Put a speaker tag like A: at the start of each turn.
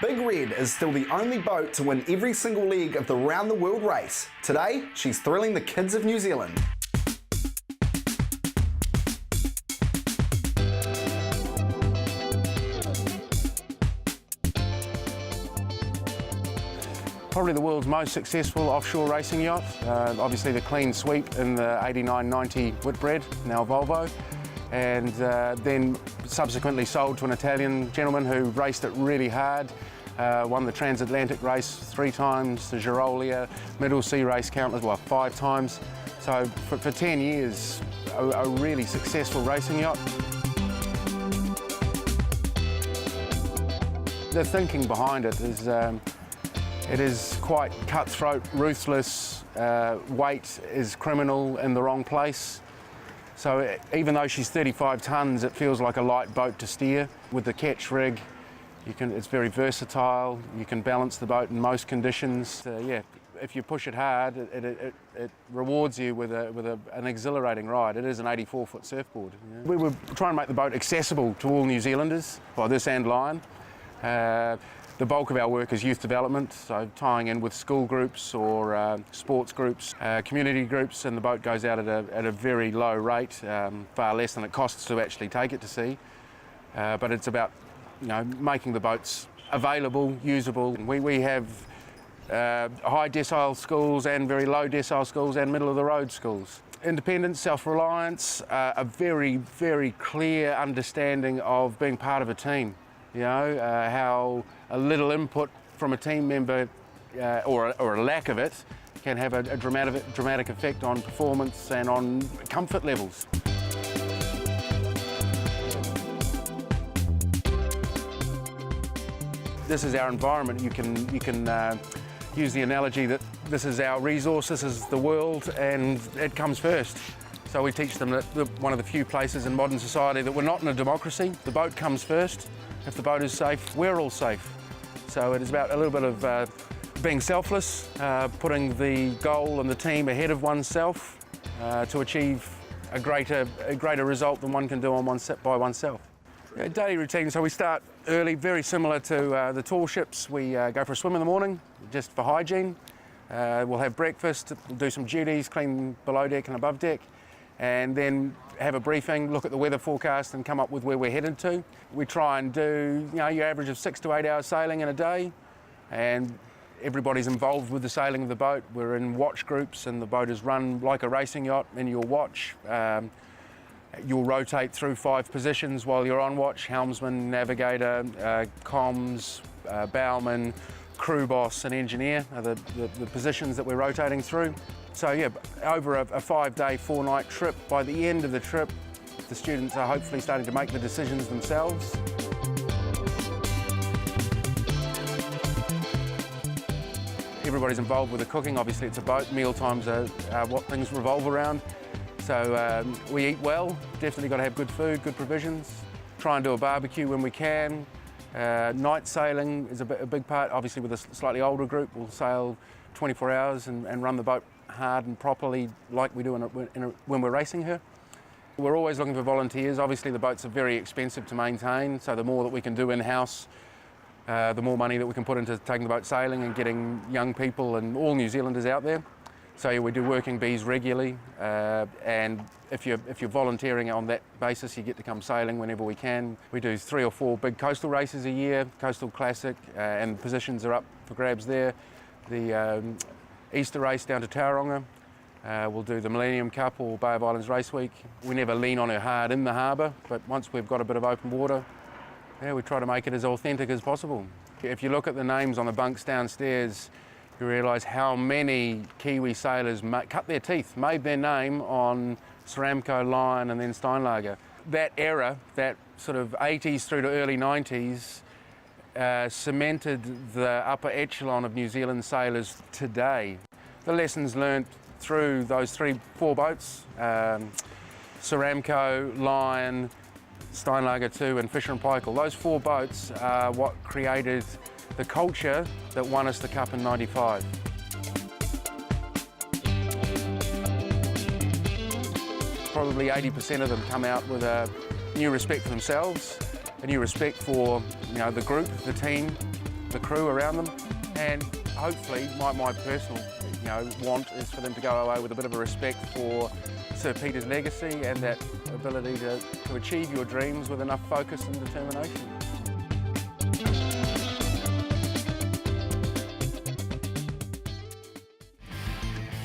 A: Big Red is still the only boat to win every single leg of the Round the World race. Today, she's thrilling the kids of New Zealand.
B: Probably the world's most successful offshore racing yacht. Obviously the clean sweep in the 89-90 Whitbread, now Volvo, and then subsequently sold to an Italian gentleman who raced it really hard, won the transatlantic race 3 times, the Girolia middle sea race countless, well 5 times. So for 10 years, a really successful racing yacht. The thinking behind it is quite cutthroat, ruthless, weight is criminal in the wrong place. So even though she's 35 tonnes, it feels like a light boat to steer. With the catch rig, it's very versatile, you can balance the boat in most conditions. Yeah, if you push it hard, it rewards you with an exhilarating ride. It is an 84-foot surfboard. You know? We were trying to make the boat accessible to all New Zealanders, by this and line. The bulk of our work is youth development, so tying in with school groups or sports groups, community groups, and the boat goes out at a very low rate, far less than it costs to actually take it to sea. But it's about, you know, making the boats available, usable. We have high decile schools and very low decile schools and middle of the road schools. Independence, self-reliance, a very, very clear understanding of being part of a team. You know, how a little input from a team member or a lack of it can have a dramatic effect on performance and on comfort levels. This is our environment. You can use the analogy that this is our resource, this is the world, and it comes first. So we teach them that one of the few places in modern society that we're not in a democracy. The boat comes first. If the boat is safe, we're all safe. So it is about a little bit of being selfless, putting the goal and the team ahead of oneself to achieve a greater result than one can do by oneself. Yeah, daily routine, so we start early, very similar to the tall ships. We go for a swim in the morning, just for hygiene. We'll have breakfast, we'll do some duties, clean below deck and above deck, and then have a briefing, look at the weather forecast and come up with where we're headed to. We try and do, you know, your average of 6 to 8 hours sailing in a day, and everybody's involved with the sailing of the boat. We're in watch groups and the boat is run like a racing yacht in your watch. You'll rotate through 5 positions while you're on watch: helmsman, navigator, comms, bowman, crew boss and engineer are the positions that we're rotating through. So yeah, over a 5-day, 4-night trip, by the end of the trip, the students are hopefully starting to make the decisions themselves. Everybody's involved with the cooking. Obviously it's a boat, meal times are what things revolve around. So we eat well, definitely got to have good food, good provisions. Try and do a barbecue when we can. Night sailing is a big part. Obviously with a slightly older group, we'll sail 24 hours and run the boat hard and properly like we do when we're racing her. We're always looking for volunteers. Obviously the boats are very expensive to maintain, so the more that we can do in-house, the more money that we can put into taking the boat sailing and getting young people and all New Zealanders out there. So yeah, we do working bees regularly, and if you're volunteering on that basis, you get to come sailing whenever we can. We do 3 or 4 big coastal races a year, Coastal Classic, and positions are up for grabs there. The Easter race down to Tauranga. We'll do the Millennium Cup or Bay of Islands Race Week. We never lean on her hard in the harbour, but once we've got a bit of open water, yeah, we try to make it as authentic as possible. If you look at the names on the bunks downstairs, you realise how many Kiwi sailors cut their teeth, made their name on Ceramco, Lion and then Steinlager. That era, that sort of 80s through to early 90s, cemented the upper echelon of New Zealand sailors today. The lessons learnt through those 3-4 boats, Ceramco, Lion, SteinlagerKZ2 and Fisher & Paykel. Those 4 boats are what created the culture that won us the Cup in '95. Probably 80% of them come out with a new respect for themselves, a new respect for, you know, the group, the team, the crew around them, and hopefully my personal want is for them to go away with a bit of a respect for Sir Peter's legacy and that ability to achieve your dreams with enough focus and determination.